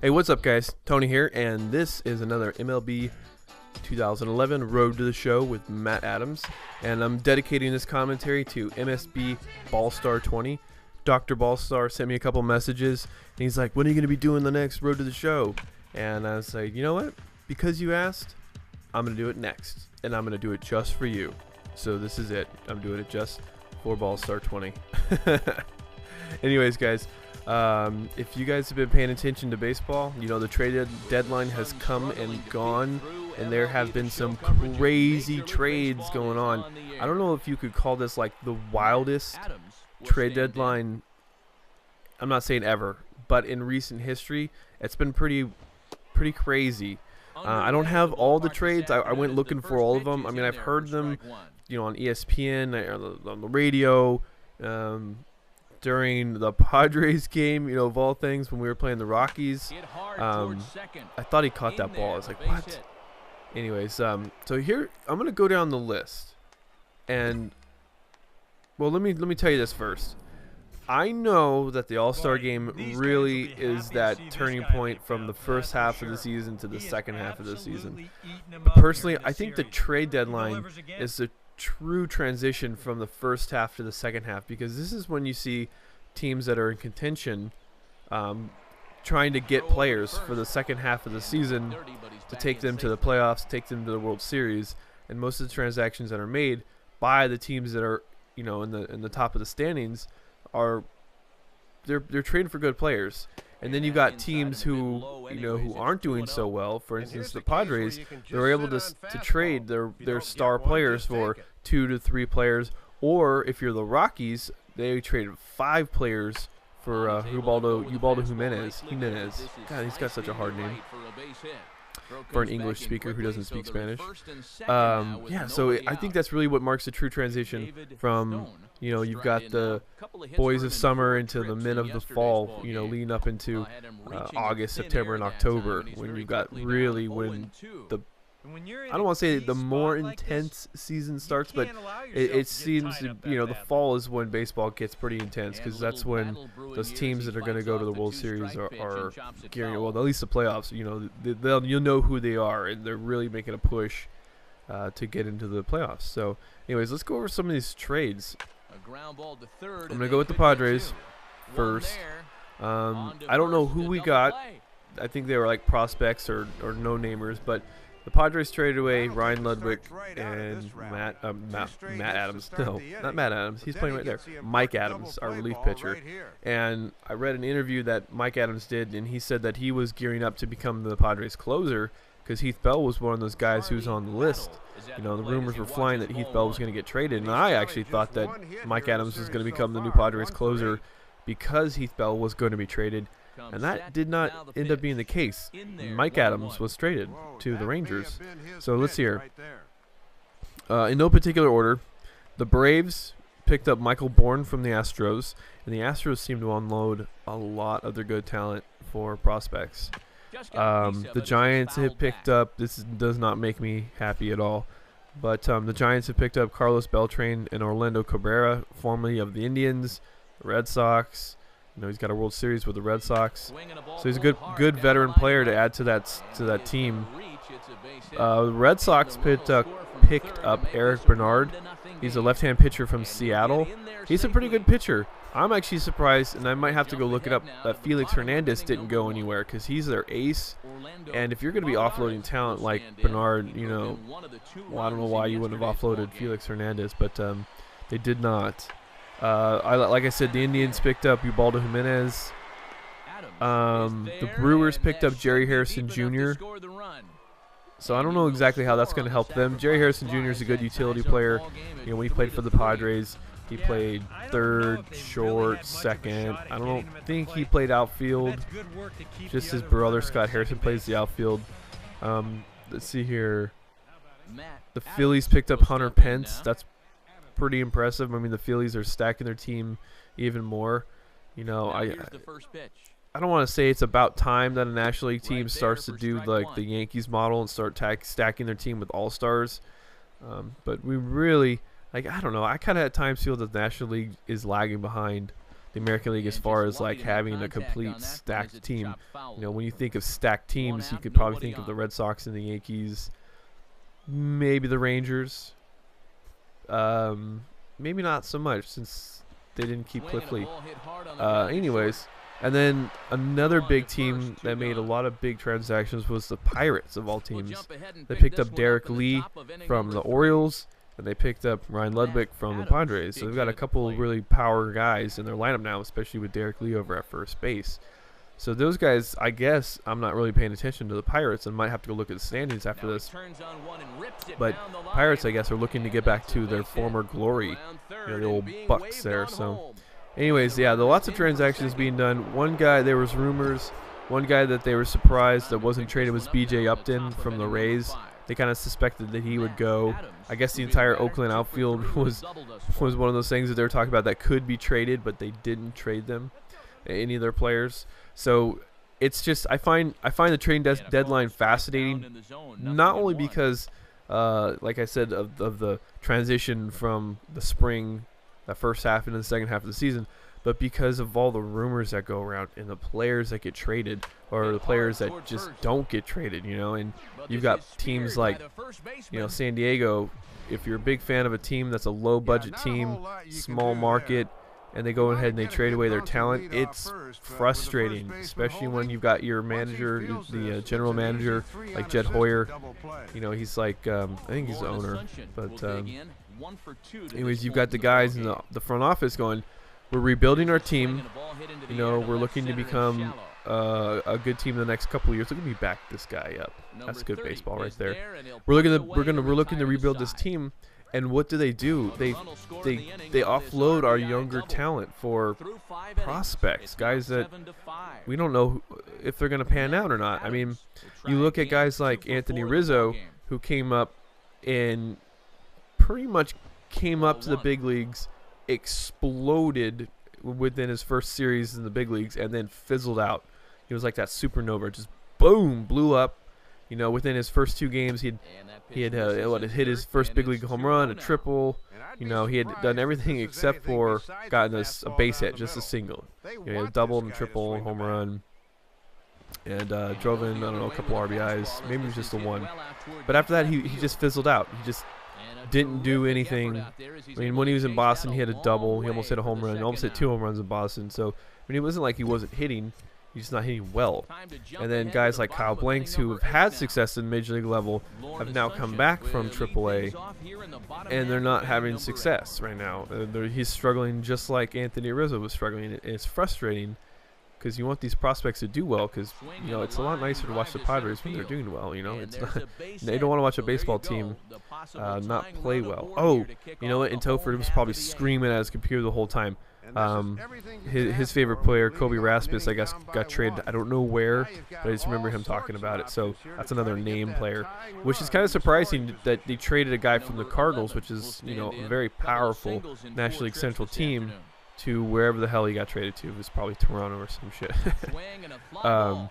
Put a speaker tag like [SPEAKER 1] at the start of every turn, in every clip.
[SPEAKER 1] Hey, what's up, guys? Tony here, and this is another MLB 2011 Road to the Show with Matt Adams, and I'm dedicating this commentary to MSB Ballstar 20. Dr. Ballstar sent me a couple messages, and he's like, when are you going to be doing the next Road to the Show? And I was like, you know what? Because you asked, I'm going to do it next, and I'm going to do it just for you. So this is it. I'm doing it just for Ballstar 20. Anyways, guys. If you guys have been paying attention to baseball, you know the trade deadline has come and gone, and there have been some crazy trades going on. I don't know if you could call this like the wildest trade deadline. I'm not saying ever, but in recent history, it's been pretty crazy. I don't have all the trades. I went looking for all of them. I mean, I've heard them, you know, on ESPN, on the radio. During the Padres game, you know, of all things, when we were playing the Rockies, I thought he caught that ball. I was like, what? Anyways, so here I'm gonna go down the list, and well, let me tell you this first. I know that the All-Star game really is that turning point from the first half of the season to the second half of the season. But personally, I think the trade deadline is the true transition from the first half to the second half, because this is when you see teams that are in contention trying to get players for the second half of the season to take them to the playoffs, take them to the World Series, and most of the transactions that are made by the teams that are, you know, in the top of the standings are they're trading for good players. And then you got teams who, you know, who aren't doing so well. For instance, the Padres, they're able to trade their star players for 2 to 3 players. Or if you're the Rockies, they traded 5 players for Ubaldo Jimenez. God, he's got such a hard name for an English speaker who doesn't speak Spanish. Yeah, so I think that's really what marks the true transition from, you know, you've got the boys of summer into the men of the fall, you know, leading up into August, September, and October, when you've got really when the, I don't want to say the more intense season starts, but it seems, you know, the fall is when baseball gets pretty intense, because that's when those teams that are going to go to the World Series are gearing, well, at least the playoffs, you know, you'll know who they are, and they're really making a push to get into the playoffs. So anyways, let's go over some of these trades. I'm going to go with the Padres first. I don't know who we got. I think they were like prospects or no-namers, but the Padres traded away Ryan Ludwig and Matt Adams. No, not Matt Adams. He's playing right there. Mike Adams, our relief pitcher. And I read an interview that Mike Adams did, and he said that he was gearing up to become the Padres closer, because Heath Bell was one of those guys who's on the list. You know, the rumors were flying that Heath Bell was going to get traded, and I actually thought that Mike Adams was going to become the new Padres closer because Heath Bell was going to be traded, and that did not end up being the case. Mike Adams was traded to the Rangers. So let's hear. In no particular order, the Braves picked up Michael Bourne from the Astros, and the Astros seem to unload a lot of their good talent for prospects. The Giants have picked up, this does not make me happy at all, but the Giants have picked up Carlos Beltran and Orlando Cabrera, formerly of the Indians, the Red Sox. You know, he's got a World Series with the Red Sox, so he's a good veteran player to add to that team. The Red Sox picked up Eric Bernard. He's a left-hand pitcher from Seattle. He's a pretty good pitcher. I'm actually surprised, and I might have to go look it up, that Felix Hernandez didn't go anywhere, because he's their ace. And if you're going to be offloading talent like Bernard, you know, well, I don't know why you wouldn't have offloaded Felix Hernandez, but they did not. Like I said, the Indians picked up Ubaldo Jimenez. The Brewers picked up Jerry Harrison Jr. So I don't know exactly how that's going to help them. Jerry Harrison Jr. is a good utility player. You know, when he played for the Padres, he played third, short, second. I don't think he played outfield. Just his brother, Scott Harrison, plays the outfield. Let's see here. The Phillies picked up Hunter Pence. That's pretty impressive. I mean, the Phillies are stacking their team even more. You know, I don't want to say it's about time that a National League team starts to do like the Yankees model and start stacking their team with all-stars. But we really, like, I don't know. I kind of at times feel that the National League is lagging behind the American League as far as like having a complete stacked team. You know, when you think of stacked teams, you could probably think of the Red Sox and the Yankees, maybe the Rangers. Maybe not so much since they didn't keep Cliff Lee. Anyways, and then another big team that made a lot of big transactions was the Pirates of all teams. They picked up Derek Lee from the Orioles, and they picked up Ryan Ludwig from the Padres. So they've got a couple of really power guys in their lineup now, especially with Derek Lee over at first base. So those guys, I guess, I'm not really paying attention to the Pirates and might have to go look at the standings after this. But Pirates, I guess, are looking to get back to their former glory, you know, the old Bucks there. So anyways, yeah, there are lots of transactions being done. One guy, there was rumors, one guy that they were surprised that wasn't traded was B.J. Upton from the Rays. They kind of suspected that he would go. I guess the entire Oakland outfield was one of those things that they were talking about that could be traded, but they didn't trade them, any of their players. So it's just I find the trade deadline fascinating, not only because, like I said, of the transition from the spring, that first half into the second half of the season, but because of all the rumors that go around and the players that get traded or the players that just don't get traded, you know. And you've got teams like, you know, San Diego. If you're a big fan of a team that's a low budget team, small market, and they go ahead and they trade away their talent, it's frustrating, especially when you've got your manager, the general manager, like Jed Hoyer. You know, he's like, I think he's the owner. But anyways, you've got the guys in the front office going, we're rebuilding our team. You know, we're looking to become a good team in the next couple of years. Look at me back this guy up. That's good baseball right there. We're looking to rebuild this team. And what do? They offload our younger talent for prospects, guys that we don't know if they're going to pan out or not. I mean, you look at guys like Anthony Rizzo, who came up and pretty much came up to the big leagues, exploded within his first series in the big leagues, and then fizzled out. He was like that supernova, just boom, blew up. You know, within his first 2 games, he had hit his first big league home run, a triple. You know, he had done everything except for gotten a base hit, just a single. You know, he had a double and a triple, home run, and drove in, I don't know, a couple RBIs. Maybe it was just the one. But after that, he just fizzled out. He just didn't do anything. I mean, when he was in Boston, he had a double. He almost hit a home run. He almost hit 2 home runs in Boston. So, I mean, it wasn't like he wasn't hitting. He's just not hitting well. And then guys like Kyle Blanks, who have had success in Major League level, have now come back from AAA, and they're not having success right now. He's struggling just like Anthony Rizzo was struggling. And it's frustrating because you want these prospects to do well, because, you know, it's a lot nicer to watch the Padres when they're doing well. You know, it's not, they don't want to watch a baseball team not play well. Oh, you know what? And Topher was probably screaming at his computer the whole time. His favorite player, Kobe Raspis, I guess, got traded. I don't know where, but I just remember him talking about it. So that's another name player, which is kind of surprising that they traded a guy from the Cardinals, which is, you know, a very powerful National League Central team, to wherever the hell he got traded to. It was probably Toronto or some shit. Oh,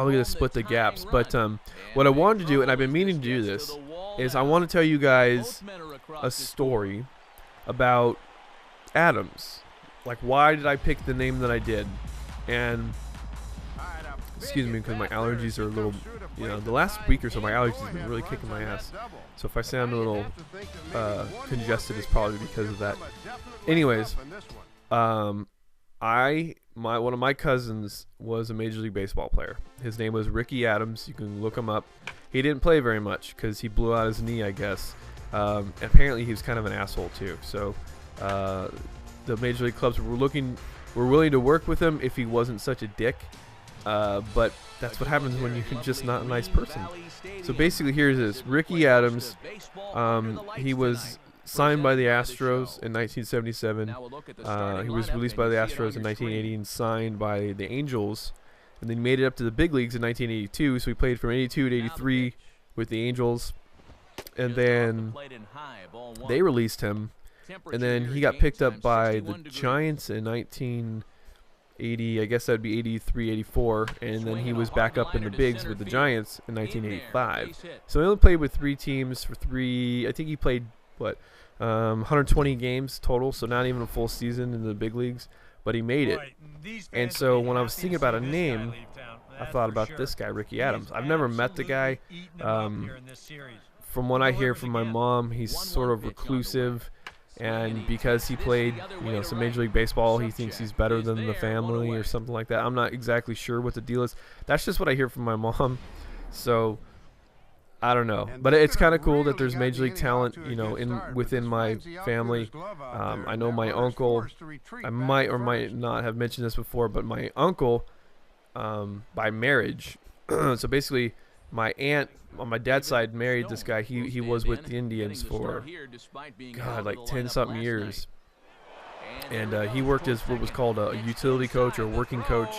[SPEAKER 1] look at this, split the gaps. But what I wanted to do, and I've been meaning to do this, is I want to tell you guys a story about Adams. Like, why did I pick the name that I did? And excuse me, because my allergies are a little, you know, the last week or so my allergies have been really kicking my ass. So if I sound a little congested, it's probably because of that. Anyways, one of my cousins was a Major League Baseball player. His name was Ricky Adams. You can look him up. He didn't play very much because he blew out his knee, I guess. Apparently he was kind of an asshole too. So the Major League clubs were willing to work with him if he wasn't such a dick. But that's what happens when you're just not a nice person. So basically, here's this: Ricky Adams. He was signed by the Astros in 1977. He was released by the Astros in 1980 and signed by the Angels, and then made it up to the big leagues in 1982. So he played from 82 to 83 with the Angels, and then they released him. And then he got picked up by the Giants in 1980, I guess that would be 83, 84, and then he was back up in the bigs with the Giants in 1985. So he only played with 3 teams for 3, I think he played, 120 games total, so not even a full season in the big leagues, but he made it. And so when I was thinking about a name, I thought about this guy, Ricky Adams. I've never met the guy. From what I hear from my mom, he's sort of reclusive, and because he played, some Major League Baseball, he thinks he's better than the family or something like that. I'm not exactly sure what the deal is. That's just what I hear from my mom. So I don't know, but it's kind of cool that there's Major League talent, within my family. I know my uncle. I might or might not have mentioned this before, but my uncle, by marriage, so basically, my aunt on my dad's side married this guy. He was with the Indians for, God, like 10-something years, and he worked as what was called a utility coach or working coach.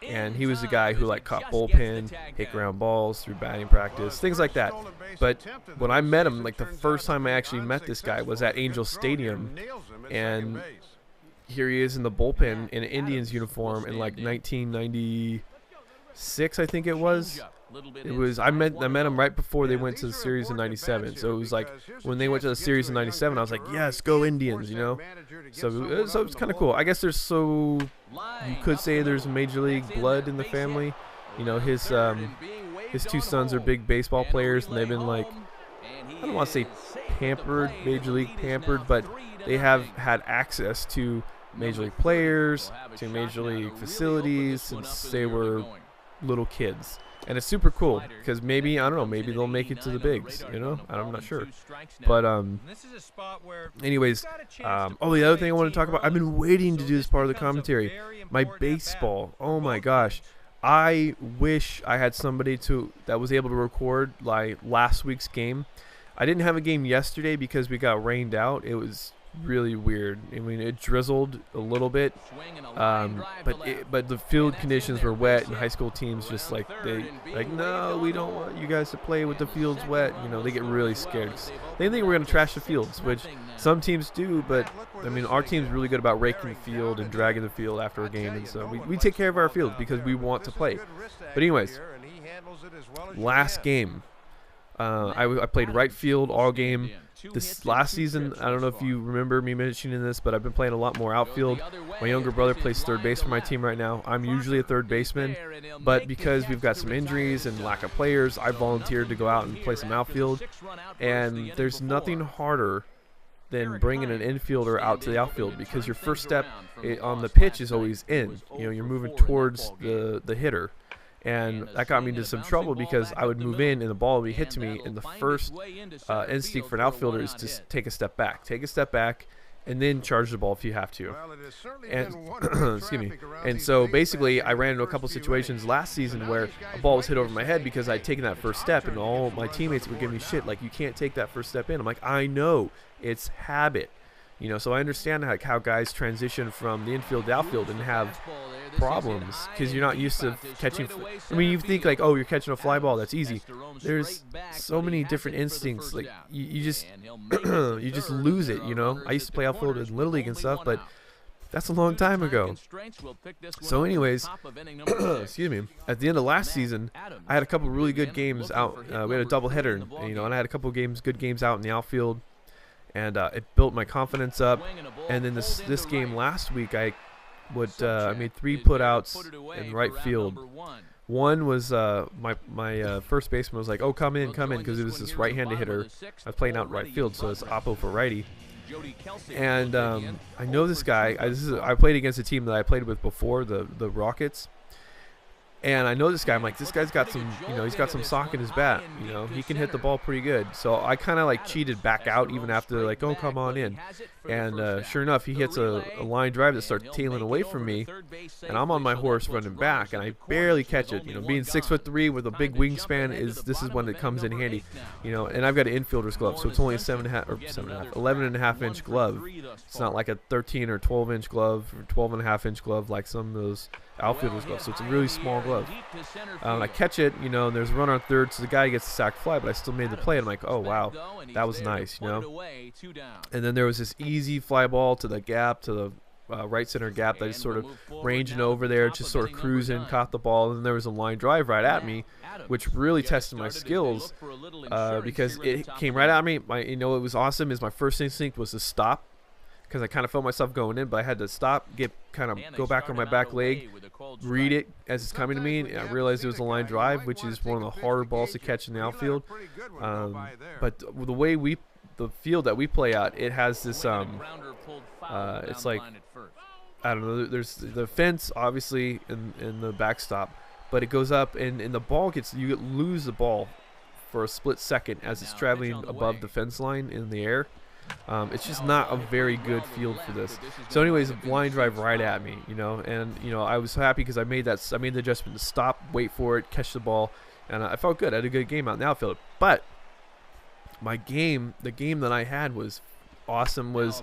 [SPEAKER 1] And he was the guy who caught bullpen, hit ground balls through batting practice, things like that. But when I met him, the first time I actually met this guy was at Angel Stadium, and here he is in the bullpen in an Indians uniform in 1996, I think it was. I met him right before they went to the series in '97. So it was when they went to the series in '97, I was like, yes, go Indians, So it's kind of cool. I guess you could say there's Major League blood in the family. His two sons are big baseball players, and they've been I don't want to say pampered, Major League pampered, but they have had access to Major League players, to Major League facilities since they were little kids. And it's super cool because maybe, I don't know, maybe they'll make it to the bigs, I'm not sure. But anyways, the other thing I want to talk about, I've been waiting to do this part of the commentary. My baseball, oh my gosh. I wish I had somebody that was able to record last week's game. I didn't have a game yesterday because we got rained out. It was really weird. I mean, it drizzled a little bit, but the field conditions were wet, and high school teams just no, we don't want you guys to play with the fields wet. They get really scared. They think we're gonna trash the fields, which some teams do, but I mean, our team's really good about raking the field and dragging the field after a game, and so we take care of our fields because we want to play. But anyways, last game, I played right field all game. This last season, I don't know if you remember me mentioning this, but I've been playing a lot more outfield. My younger brother plays third base for my team right now. I'm usually a third baseman, but because we've got some injuries and lack of players, I volunteered to go out and play some outfield. And there's nothing harder than bringing an infielder out to the outfield because your first step on the pitch is always in. You're moving towards the hitter. And that got me into some trouble because I would move in and the ball would be hit to me, and the first instinct for an outfielder is to take a step back, and then charge the ball if you have to. And excuse me. And so basically, I ran into a couple situations last season where a ball was hit over my head because I'd taken that first step, and all my teammates would give me shit you can't take that first step in. I'm like, I know, it's habit. So I understand how guys transition from the infield to outfield and have problems because you're not used to catching. I mean, you think oh, you're catching a fly ball, that's easy. There's so many different instincts. You just you just lose it. I used to play outfield in Little League and stuff, but that's a long time ago. So anyways, excuse me. At the end of last season, I had a couple really good games out. We had a doubleheader, and I had a couple good games out in the outfield. And it built my confidence up. And then this game last week, I made 3 putouts in right field. One was my first baseman was like, "Oh, come in," because it was this right-handed hitter. I was playing out in right field, so it's oppo for righty. And I know this guy. I played against a team that I played with before, the Rockets. And I know this guy. I'm like, this guy's got some, he's got some sock in his bat. He can hit the ball pretty good. So I kind of cheated back out even after oh, come on in. And sure enough, he hits a line drive that starts tailing away from me. And I'm on my horse running back, and I barely catch it. Being 6'3" with a big wingspan this is when it comes in handy. And I've got an infielder's glove, so it's only a 11.5-inch glove. It's not like a 13 or 12-inch glove or 12.5-inch glove like some of those outfielder's gloves. So it's a really small glove. I catch it, and there's a runner on third, so the guy gets a sac fly, but I still made the play. And I'm like, oh wow, that was nice, And then there was this easy fly ball to the gap to right center gap that I just sort of ranging over there, just sort of cruising, caught the ball, and then there was a line drive right at me, which really tested my skills because it came right at me. You know, it was awesome. Is my first instinct was to stop, because I kind of felt myself going in, but I had to stop, go back on my back leg, read it as it's coming to me, and I realized it was a line drive, which is one of the harder balls to catch in the outfield. But the field that we play at, it has this it's like, I don't know, there's the fence obviously in the backstop, but it goes up and the ball you lose the ball for a split second as it's traveling above the fence line in the air. It's just not a very good field for this. So anyways, a line drive right at me, you know, and you know, I was happy because I made the adjustment to stop, wait for it, catch the ball, and I felt good. I had a good game out in the outfield. But the game that I had was awesome, was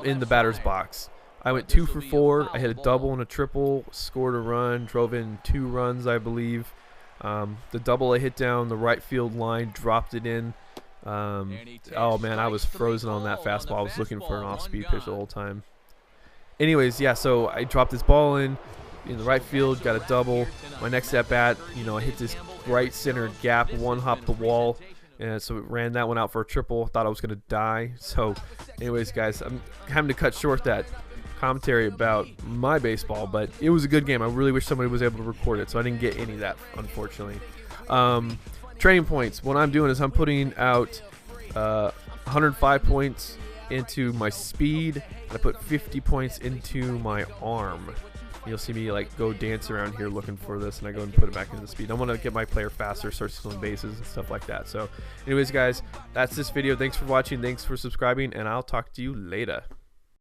[SPEAKER 1] in the batter's box. I went 2 for 4. I hit a double and a triple, scored a run, drove in 2 runs, I believe. The double I hit down the right field line, dropped it in. Oh man, I was frozen on that fastball. I was looking for an off-speed pitch the whole time. Anyways, yeah, so I dropped this ball in the right field, got a double. My next at bat, you know, I hit this right center gap, one hop the wall, and so it ran that one out for a triple. Thought I was gonna die. So anyways, guys, I'm having to cut short that commentary about my baseball, but it was a good game. I really wish somebody was able to record it, so I didn't get any of that, unfortunately. Training points, what I'm doing is I'm putting out 105 points into my speed, and I put 50 points into my arm. You'll see me like go dance around here looking for this, and I go and put it back into the speed. I want to get my player faster, start stealing bases and stuff like that. So anyways, guys, that's this video. Thanks for watching, thanks for subscribing, and I'll talk to you later.